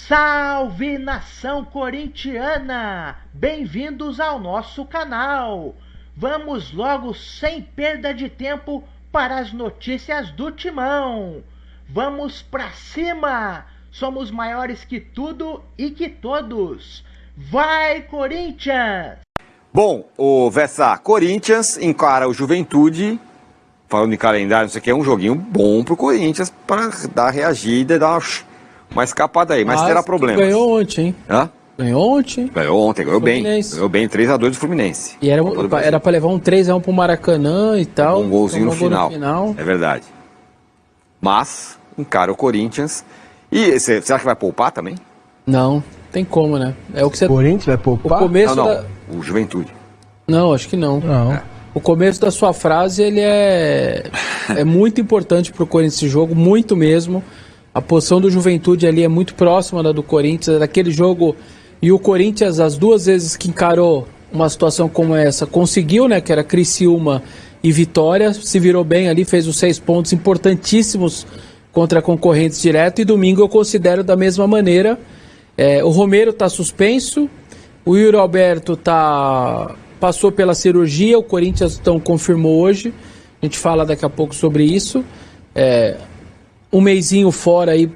Salve, nação corintiana! Bem-vindos ao nosso canal! Vamos logo, sem perda de tempo, para as notícias do Timão! Vamos pra cima! Somos maiores que tudo e que todos! Vai, Corinthians! Bom, o Vessa, Corinthians encara o Juventude, falando em calendário, isso aqui é um joguinho bom pro Corinthians para dar reagida e dar uma escapada aí, mas terá problemas. Ganhou ontem, hein? Hã? Ganhou ontem. Ganhou ontem, ganhou bem. Ganhou bem, 3-2 do Fluminense. E era pra levar um 3-1 pro Maracanã e tal. Um golzinho no final. É verdade. Mas, encara o Corinthians. E você acha que vai poupar também? Não, tem como, né? É o que você... Corinthians vai poupar? O começo não. O Juventude. Não, acho que não. O começo da sua frase, ele é muito importante pro Corinthians esse jogo, muito mesmo. A posição do Juventude ali é muito próxima da do Corinthians, daquele jogo. E o Corinthians, as duas vezes que encarou uma situação como essa, conseguiu, né? Que era Criciúma e Vitória, se virou bem ali, fez os 6 pontos importantíssimos contra concorrentes direto. E domingo eu considero da mesma maneira. O Romero está suspenso, o Yuri Alberto passou pela cirurgia, o Corinthians então confirmou hoje. A gente fala daqui a pouco sobre isso. Um mesinho fora aí,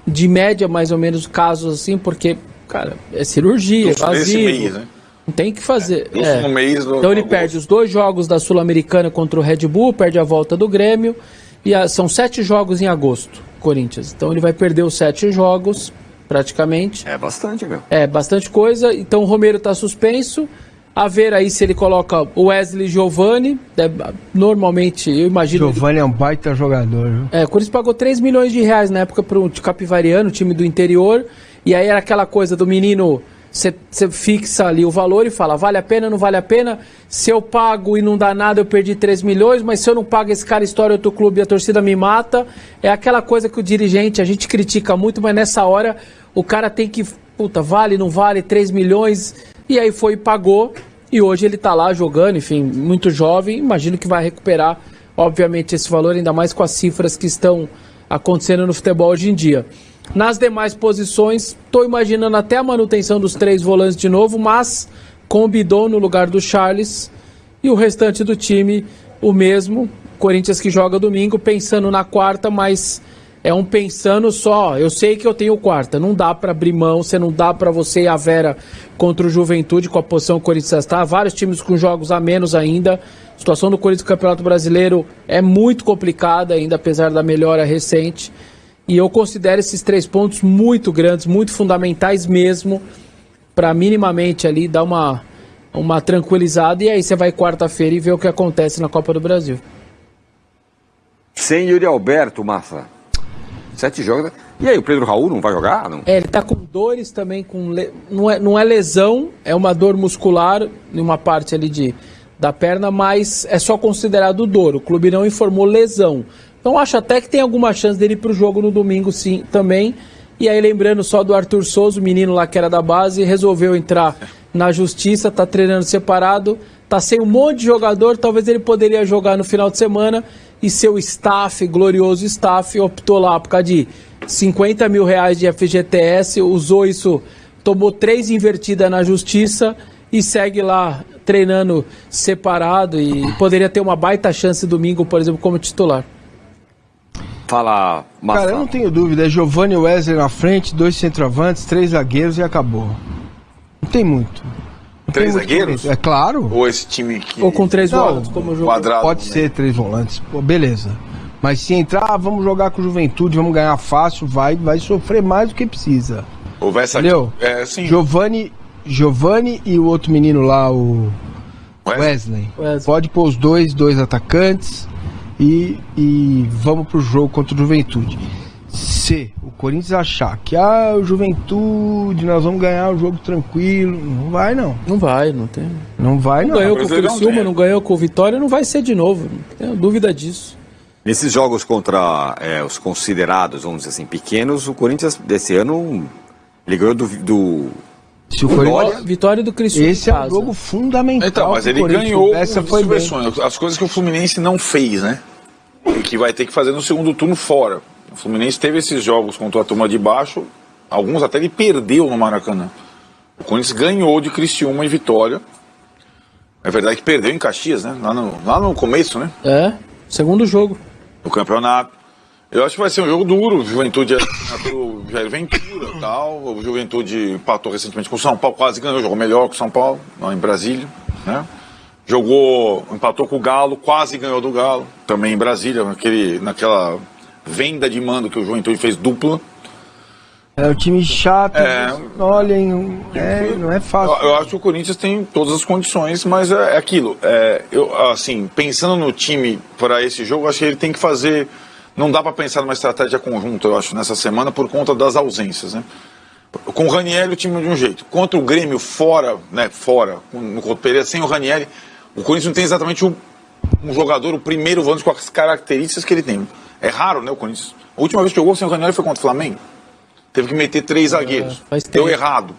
de média mais ou menos, casos assim, porque, cara, é cirurgia, é vazio. Mês, né? Não tem que fazer. Então ele perde os 2 jogos da Sul-Americana contra o Red Bull, perde a volta do Grêmio, e são 7 jogos em agosto, Corinthians. Então ele vai perder os 7 jogos, praticamente. É bastante, meu. É bastante coisa. Então o Romero está suspenso. A ver aí se ele coloca o Wesley e Giovani. Normalmente, eu imagino... Giovani é um baita jogador. Viu? O Corinthians pagou 3 milhões de reais na época para o Capivariano, time do interior. E aí era aquela coisa do menino... Você fixa ali o valor e fala, vale a pena, não vale a pena? Se eu pago e não dá nada, eu perdi 3 milhões. Mas se eu não pago, esse cara estoura outro clube e a torcida me mata. É aquela coisa que o dirigente, a gente critica muito, mas nessa hora o cara tem que... Puta, vale, não vale, 3 milhões... E aí foi e pagou, e hoje ele tá lá jogando, enfim, muito jovem, imagino que vai recuperar, obviamente, esse valor, ainda mais com as cifras que estão acontecendo no futebol hoje em dia. Nas demais posições, tô imaginando até a manutenção dos 3 volantes de novo, mas com o Bidon no lugar do Charles, e o restante do time o mesmo, Corinthians que joga domingo, pensando na quarta, mas... É um pensando só, eu sei que eu tenho quarta, não dá pra abrir mão, não dá pra você e a Vera contra o Juventude com a posição que o Corinthians está, vários times com jogos a menos ainda, a situação do Corinthians no Campeonato Brasileiro é muito complicada ainda, apesar da melhora recente, e eu considero esses 3 pontos muito grandes, muito fundamentais mesmo, pra minimamente ali dar uma tranquilizada, e aí você vai quarta-feira e vê o que acontece na Copa do Brasil. Sem Yuri Alberto, Massa. 7 jogos. E aí, o Pedro Raul não vai jogar? Não? Ele tá com dores também, não é lesão, é uma dor muscular em uma parte ali da perna, mas é só considerado dor. O clube não informou lesão. Então acho até que tem alguma chance dele ir pro jogo no domingo, sim, também. E aí, lembrando só do Arthur Souza, o menino lá que era da base, resolveu entrar na justiça, tá treinando separado, tá sem um monte de jogador, talvez ele poderia jogar no final de semana. E seu staff, glorioso staff, optou lá por causa de 50 mil reais de FGTS, usou isso, tomou 3 invertidas na justiça e segue lá treinando separado e poderia ter uma baita chance domingo, por exemplo, como titular. Fala, Massa. Cara, eu não tenho dúvida, é Giovani e Wesley na frente, 2 centroavantes, 3 zagueiros e acabou. Não tem muito. 3 zagueiros? É claro. Ou esse time que... Ou com 3 volantes, como o jogo. Quadrado, pode ser 3 volantes. Pô, beleza. Mas se entrar, vamos jogar com Juventude, vamos ganhar fácil, vai sofrer mais do que precisa. Houver essa... Entendeu? Sim. Giovani e o outro menino lá, o Wesley. Pode pôr os dois atacantes e vamos pro jogo contra o Juventude. Se o Corinthians achar que o Juventude, nós vamos ganhar o jogo tranquilo, não vai não. Não vai, não tem. Não vai não. Não ganhou com o Criciúma, não ganhou com o Vitória, não vai ser de novo, não tenho dúvida disso. Nesses jogos contra os considerados, vamos dizer assim, pequenos, o Corinthians desse ano, ele ganhou do Se o Corinthians... Vitória do Criciúma. Esse é um jogo fundamental. Então, mas ele ganhou essa foi as coisas que o Fluminense não fez, né? E que vai ter que fazer no segundo turno fora. O Fluminense teve esses jogos contra a turma de baixo alguns até ele perdeu no Maracanã. O Corinthians ganhou de Criciúma em Vitória. É verdade que perdeu em Caxias, né? Lá no começo, né? Segundo jogo. No campeonato. Eu acho que vai ser um jogo duro. O Juventude pelo Jair Ventura e tal. O Juventude empatou recentemente com o São Paulo, quase ganhou, jogou melhor que o São Paulo, lá em Brasília, né? Empatou com o Galo, quase ganhou do Galo, também em Brasília, naquela venda de mando que o Juventude fez dupla. É um time chato, olhem, não é fácil. Eu acho que o Corinthians tem todas as condições, mas é aquilo. Assim, pensando no time para esse jogo, acho que ele tem que fazer. Não dá para pensar numa estratégia conjunta, eu acho, nessa semana, por conta das ausências, né? Com o Ranieri, o time de um jeito. Contra o Grêmio, fora, no Couto Pereira, sem o Ranieri, o Corinthians não tem exatamente um jogador, o primeiro volante com as características que ele tem. É raro, né, o Corinthians? A última vez que jogou sem o Ranieri foi contra o Flamengo. Teve que meter 3 zagueiros. Deu errado.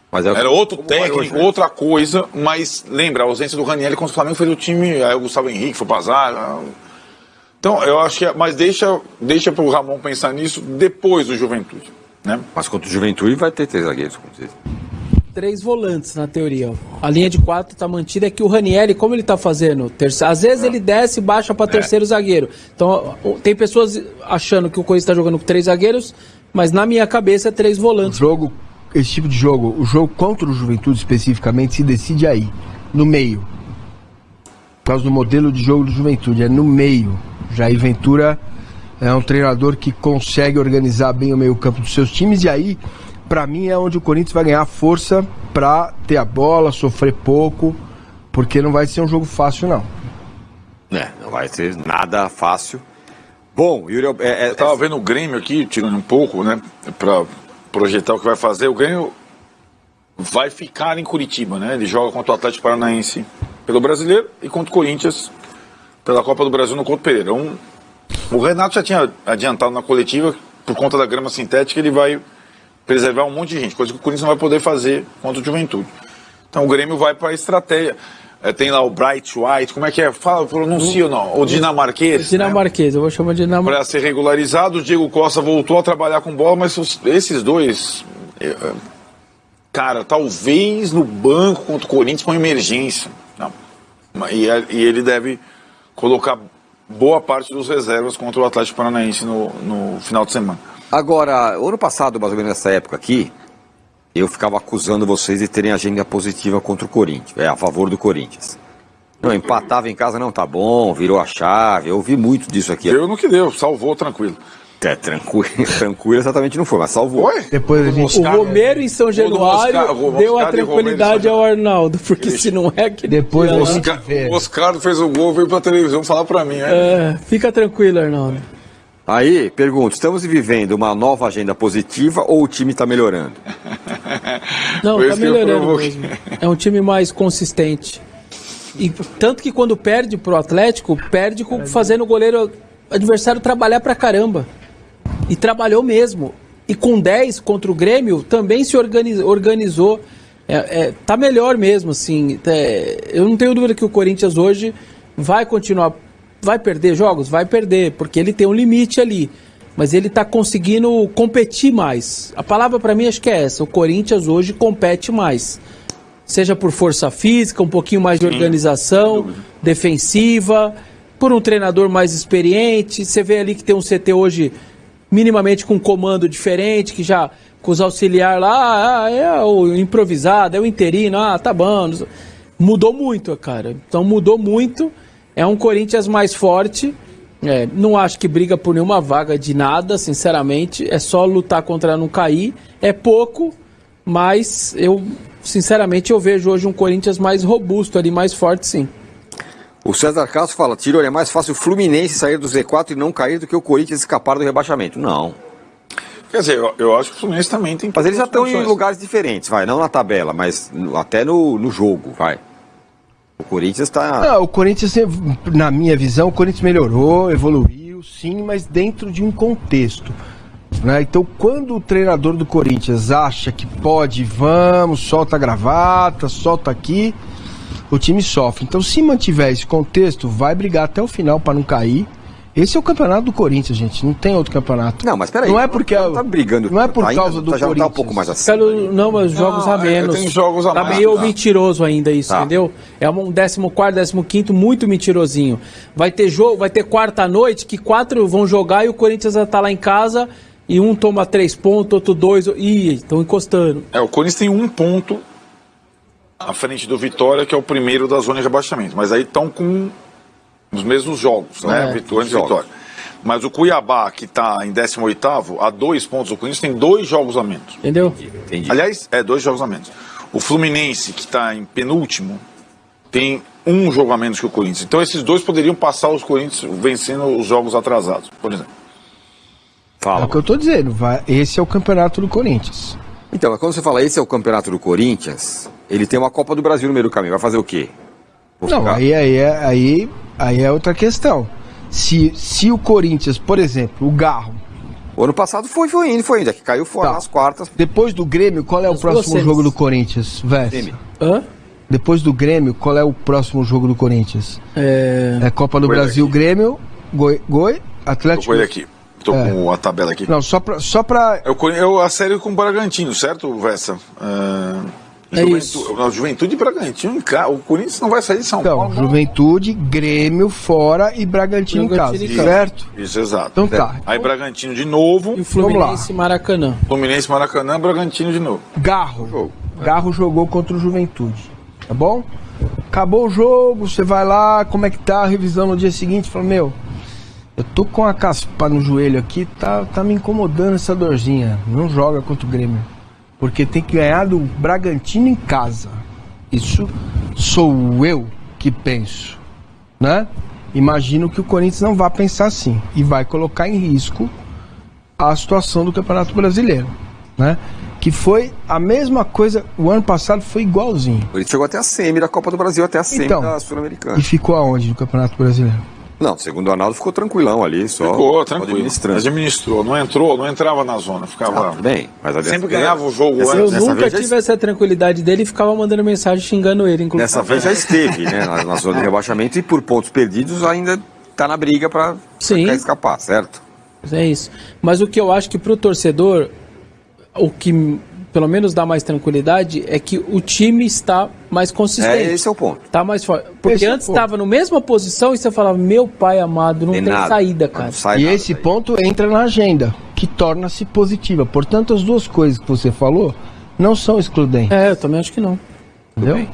Mas era outro técnico, hoje, né? Outra coisa, mas lembra, a ausência do Ranieri contra o Flamengo fez o time, aí o Gustavo Henrique foi pro azar. Então, eu acho que mas deixa pro Ramon pensar nisso depois do Juventude, né? Mas contra o Juventude vai ter 3 zagueiros, como vocês. 3 volantes na teoria. A linha de 4 tá mantida, é que o Ranieri, como ele tá fazendo? Às vezes ele desce e baixa para terceiro zagueiro. Então, tem pessoas achando que o Corinthians tá jogando com 3 zagueiros, mas na minha cabeça é 3 volantes. Esse tipo de jogo, o jogo contra o Juventude especificamente, se decide aí, no meio. Por causa do modelo de jogo do Juventude, é no meio. Jair Ventura é um treinador que consegue organizar bem o meio-campo dos seus times, e aí, pra mim, é onde o Corinthians vai ganhar força pra ter a bola, sofrer pouco, porque não vai ser um jogo fácil, não. Não vai ser nada fácil. Bom, Yuri, eu tava vendo o Grêmio aqui, tirando um pouco, né, pra projetar o que vai fazer. O Grêmio vai ficar em Curitiba, né? Ele joga contra o Atlético Paranaense pelo Brasileiro e contra o Corinthians pela Copa do Brasil no Couto Pereira. O Renato já tinha adiantado na coletiva, por conta da grama sintética, ele vai preservar um monte de gente, coisa que o Corinthians não vai poder fazer contra o Juventude. Então o Grêmio vai para a estratégia. Tem lá o Bright White, como é que é? Pronuncia ou não? O dinamarquês. Dinamarquês, né? Eu vou chamar de dinamarquês. Para ser regularizado, o Diego Costa voltou a trabalhar com bola, mas esses dois, cara, talvez no banco contra o Corinthians com emergência. Não. E ele deve colocar boa parte dos reservas contra o Atlético Paranaense no final de semana. Agora, ano passado, mais ou menos nessa época aqui, eu ficava acusando vocês de terem agenda positiva contra o Corinthians, a favor do Corinthians. Não, empatava em casa, não, tá bom, virou a chave, eu ouvi muito disso aqui. Deu no que deu, salvou, tranquilo. Tranquilo exatamente não foi, mas salvou. Foi? Depois a gente... O Romero em São Januário deu a tranquilidade ao Arnaldo, porque se não é que... Depois o Oscar fez o gol, veio pra televisão falar pra mim. Fica tranquilo, Arnaldo. Aí, pergunto, estamos vivendo uma nova agenda positiva ou o time está melhorando? Não, está melhorando mesmo. É um time mais consistente. E tanto que quando perde pro Atlético, perde fazendo o goleiro adversário trabalhar pra caramba. E trabalhou mesmo. E com 10 contra o Grêmio, também se organizou. Tá melhor mesmo, assim. Eu não tenho dúvida que o Corinthians hoje vai continuar. Vai perder jogos? Vai perder, porque ele tem um limite ali. Mas ele está conseguindo competir mais. A palavra para mim acho que é essa. O Corinthians hoje compete mais. Seja por força física, um pouquinho mais de organização, defensiva, por um treinador mais experiente. Você vê ali que tem um CT hoje minimamente com um comando diferente, que já com os auxiliares lá, é o improvisado, é o interino, tá bom. Mudou muito, cara. Então mudou muito. É um Corinthians mais forte, não acho que briga por nenhuma vaga de nada, sinceramente, é só lutar contra não cair, é pouco, mas sinceramente, eu vejo hoje um Corinthians mais robusto ali, mais forte sim. O César Castro fala, Tirone, é mais fácil o Fluminense sair do Z4 e não cair do que o Corinthians escapar do rebaixamento. Não. Quer dizer, eu acho que o Fluminense também tem... Mas eles já estão em lugares diferentes, não na tabela, mas até no jogo, O Corinthians está... o Corinthians, na minha visão, o Corinthians melhorou, evoluiu, sim, mas dentro de um contexto. Né? Então, quando o treinador do Corinthians acha que pode, solta a gravata, solta aqui, o time sofre. Então, se mantiver esse contexto, vai brigar até o final para não cair. Esse é o campeonato do Corinthians, gente. Não tem outro campeonato. Não, mas peraí. Não é porque tá brigando. Não é por causa do já Corinthians. Tá um pouco mais assim. Não, mas jogos a menos. Tem jogos a tá mais. meio mentiroso ainda isso, entendeu? É um 14º, 15º muito mentirosinho. Vai ter jogo, vai ter quarta-noite que 4 vão jogar e o Corinthians vai estar lá em casa e um toma 3 pontos, outro 2. Ih, estão encostando. O Corinthians tem 1 ponto à frente do Vitória, que é o primeiro da zona de rebaixamento. Mas aí estão com os mesmos jogos, né? Vitória. Mas o Cuiabá, que está em 18º, a 2 pontos do Corinthians, tem 2 jogos a menos. Entendeu? Entendi. Aliás, 2 jogos a menos. O Fluminense, que está em penúltimo, tem 1 jogo a menos que o Corinthians. Então esses 2 poderiam passar os Corinthians vencendo os jogos atrasados, por exemplo. Fala. É o que eu tô dizendo. Esse é o campeonato do Corinthians. Então, quando você fala esse é o campeonato do Corinthians, ele tem uma Copa do Brasil no meio do caminho. Vai fazer o quê? Aí é outra questão. Se o Corinthians, por exemplo, o Garro... O ano passado foi indo, que caiu fora nas quartas. Depois do Grêmio, qual é o próximo jogo do Corinthians, Vess? Depois do Grêmio, qual é o próximo jogo do Corinthians? É Copa do Brasil, aqui. Grêmio, Atlético... Tô com ele aqui. Tô com a tabela aqui. Não, só pra... Eu a série com o Bragantino, certo, Vessa? Juventude e Bragantino, o Corinthians não vai sair de São Paulo. Então, Juventude, Grêmio fora e Bragantino em casa, certo? Isso, exato. Então tá. Aí Bragantino de novo. E Fluminense e Maracanã. Fluminense, Maracanã, Bragantino de novo. Garro jogou contra o Juventude, tá bom? Acabou o jogo, você vai lá, como é que tá a revisão no dia seguinte, fala, eu tô com a caspa no joelho aqui, tá me incomodando essa dorzinha. Não joga contra o Grêmio. Porque tem que ganhar do Bragantino em casa. Isso sou eu que penso, né? Imagino que o Corinthians não vai pensar assim. E vai colocar em risco a situação do Campeonato Brasileiro, né? Que foi a mesma coisa, o ano passado foi igualzinho. Ele chegou até a semi da Copa do Brasil, até a semi da Sul-Americana. E ficou aonde no Campeonato Brasileiro? Não, segundo o Arnaldo, ficou tranquilão ali, só. Ficou tranquilo. Administrou, não entrava na zona, ficava. Bem, mas sempre ganhava o jogo antes. Eu nunca tive essa tranquilidade dele e ficava mandando mensagem xingando ele, inclusive. Dessa vez já esteve, né, na zona de rebaixamento e por pontos perdidos ainda tá na briga para escapar, certo? É isso. Mas o que eu acho que pro torcedor, o que pelo menos dá mais tranquilidade é que o time está mais consistente. Esse é o ponto. Tá mais forte. Porque antes estava na mesma posição e você falava, meu pai amado, não tem saída, cara. E esse ponto entra na agenda, que torna-se positiva. Portanto, as duas coisas que você falou não são excludentes. Eu também acho que não. Entendeu?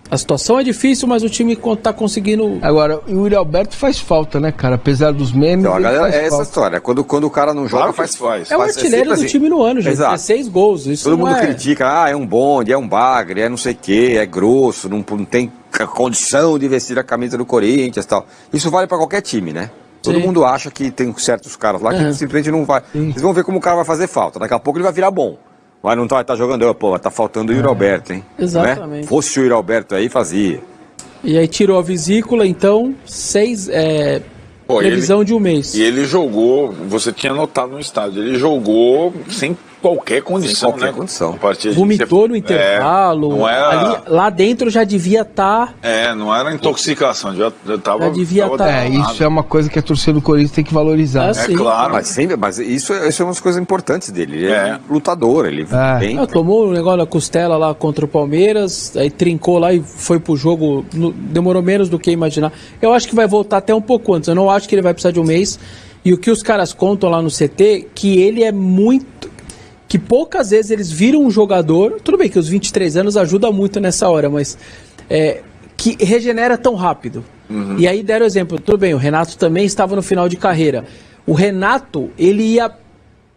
A situação é difícil, mas o time tá conseguindo... Agora, o Yuri Alberto faz falta, né, cara? Apesar dos memes, então, a galera, faz essa falta. história. Quando o cara não joga, faz. É o artilheiro do time no ano, gente. Exato. 16 gols. Isso todo mundo critica, é um bonde, é um bagre, é não sei o quê, é grosso, não tem condição de vestir a camisa do Corinthians e tal. Isso vale pra qualquer time, né? Todo mundo acha que tem certos caras lá que simplesmente não vai... Vocês vão ver como o cara vai fazer falta. Daqui a pouco ele vai virar bom. Mas não tá jogando, tá faltando o Yuri Alberto, hein? Exatamente. Né? Fosse o Yuri Alberto aí, fazia. E aí tirou a vesícula, então, previsão de um mês. E ele jogou, você tinha notado no estádio, ele jogou sem qualquer condição, sem qualquer condição. Vomitou no intervalo, não era... ali, lá dentro já devia estar... não era intoxicação, já devia estar... isso é uma coisa que a torcida do Corinthians tem que valorizar. Claro. Mas isso é uma das coisas importantes dele, ele é lutador, ele vem... tomou um negócio na costela lá contra o Palmeiras, aí trincou lá e foi pro jogo, demorou menos do que imaginar. Eu acho que vai voltar até um pouco antes, eu não acho que ele vai precisar de um mês, e o que os caras contam lá no CT, que ele é muito... que poucas vezes eles viram um jogador, tudo bem que os 23 anos ajuda muito nessa hora, mas que regenera tão rápido. E aí deram exemplo, tudo bem, o Renato também estava no final de carreira. O Renato, ele ia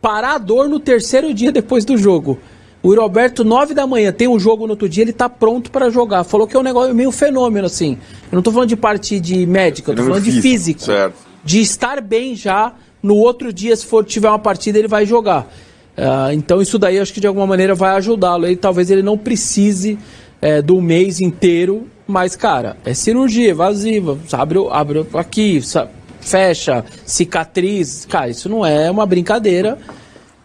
parar a dor no terceiro dia depois do jogo. O Yuri Alberto, 9 da manhã, tem um jogo no outro dia, ele tá pronto para jogar. Falou que é um negócio meio fenômeno, assim. Eu não tô falando de parte de médica, eu tô falando de físico. Certo. De estar bem já, no outro dia, se tiver uma partida, ele vai jogar. Então isso daí acho que de alguma maneira vai ajudá-lo. Talvez ele não precise do mês inteiro, mas cara, é cirurgia evasiva, abre aqui, fecha, cicatriz, cara, isso não é uma brincadeira.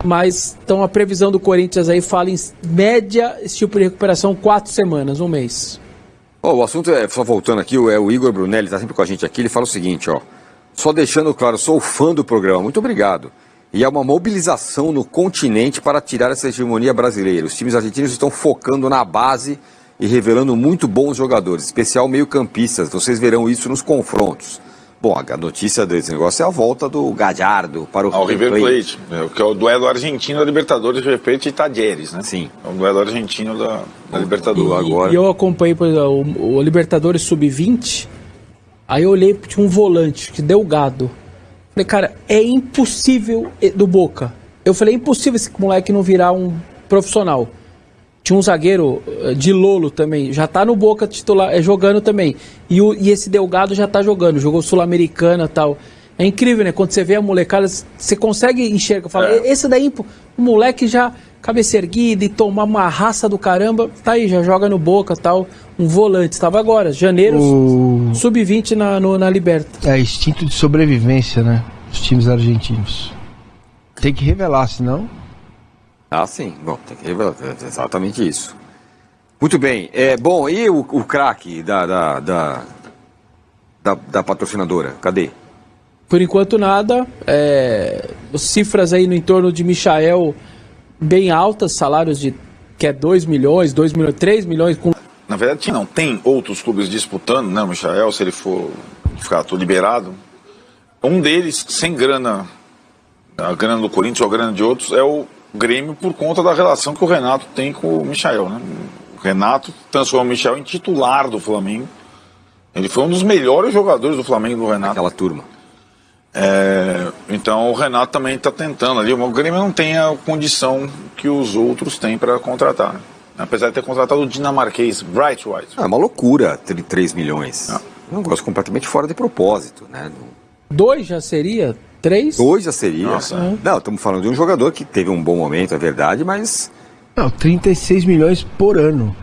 Mas então a previsão do Corinthians aí fala em média esse tipo de recuperação 4 semanas, um mês. O assunto só voltando aqui, o Igor Brunelli está sempre com a gente aqui, ele fala o seguinte, Só deixando claro, sou fã do programa, muito obrigado. E é uma mobilização no continente para tirar essa hegemonia brasileira. Os times argentinos estão focando na base e revelando muito bons jogadores, especial meio-campistas. Vocês verão isso nos confrontos. Bom, a notícia desse negócio é a volta do Gallardo para o River Plate, que é o duelo argentino da Libertadores, River Plate e Talleres, né? Sim. É o duelo argentino da Libertadores. Agora. E eu acompanhei, por exemplo, o Libertadores Sub-20, aí eu olhei, tinha um volante, que Delgado. Falei, cara, é impossível do Boca. Eu falei, é impossível esse moleque não virar um profissional. Tinha um zagueiro de Lolo também, já tá no Boca titular, jogando também. E esse Delgado já tá jogando, jogou Sul-Americana e tal. É incrível, né? Quando você vê a molecada, você consegue enxergar, fala, esse daí, o moleque já cabeça erguida e tomar uma raça do caramba, tá aí, já joga no Boca e tal. Um volante, estava agora, janeiro, Sub-20 na Liberta. É instinto de sobrevivência, né? Os times argentinos. Tem que revelar, senão... Ah, sim. Bom, tem que revelar. É exatamente isso. Muito bem. Bom, e o craque da patrocinadora? Cadê? Por enquanto nada. Cifras aí no entorno de Michael bem altas, salários de que é 2 milhões, 3 milhões. Na verdade, não. Tem outros clubes disputando, né? O Michael, se ele for ficar liberado. Um deles, sem grana, a grana do Corinthians ou a grana de outros, é o Grêmio, por conta da relação que o Renato tem com o Michael, né? O Renato transformou o Michael em titular do Flamengo. Ele foi um dos melhores jogadores do Flamengo, do Renato. Aquela turma. Então o Renato também está tentando ali. O Grêmio não tem a condição que os outros têm para contratar, né? Apesar de ter contratado o dinamarquês Bright White. É uma loucura, 3 milhões. Um negócio completamente fora de propósito, né? 2 já seria? 3? 2 já seria. Nossa. Não, estamos falando de um jogador que teve um bom momento, é verdade, mas... Não, 36 milhões por ano.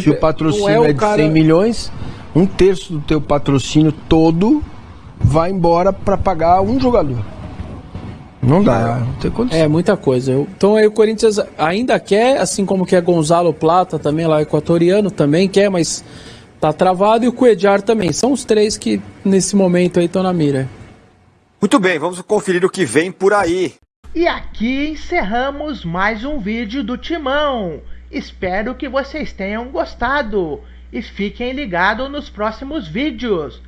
Se o patrocínio é de 100 milhões, 1/3 do teu patrocínio todo vai embora para pagar um jogador. Não dá, não tem condição. É muita coisa. Então aí o Corinthians ainda quer, assim como quer Gonzalo Plata também, lá equatoriano, também quer, mas tá travado, e o Cuéllar também. São os 3 que nesse momento aí estão na mira. Muito bem, vamos conferir o que vem por aí. E aqui encerramos mais um vídeo do Timão. Espero que vocês tenham gostado e fiquem ligados nos próximos vídeos.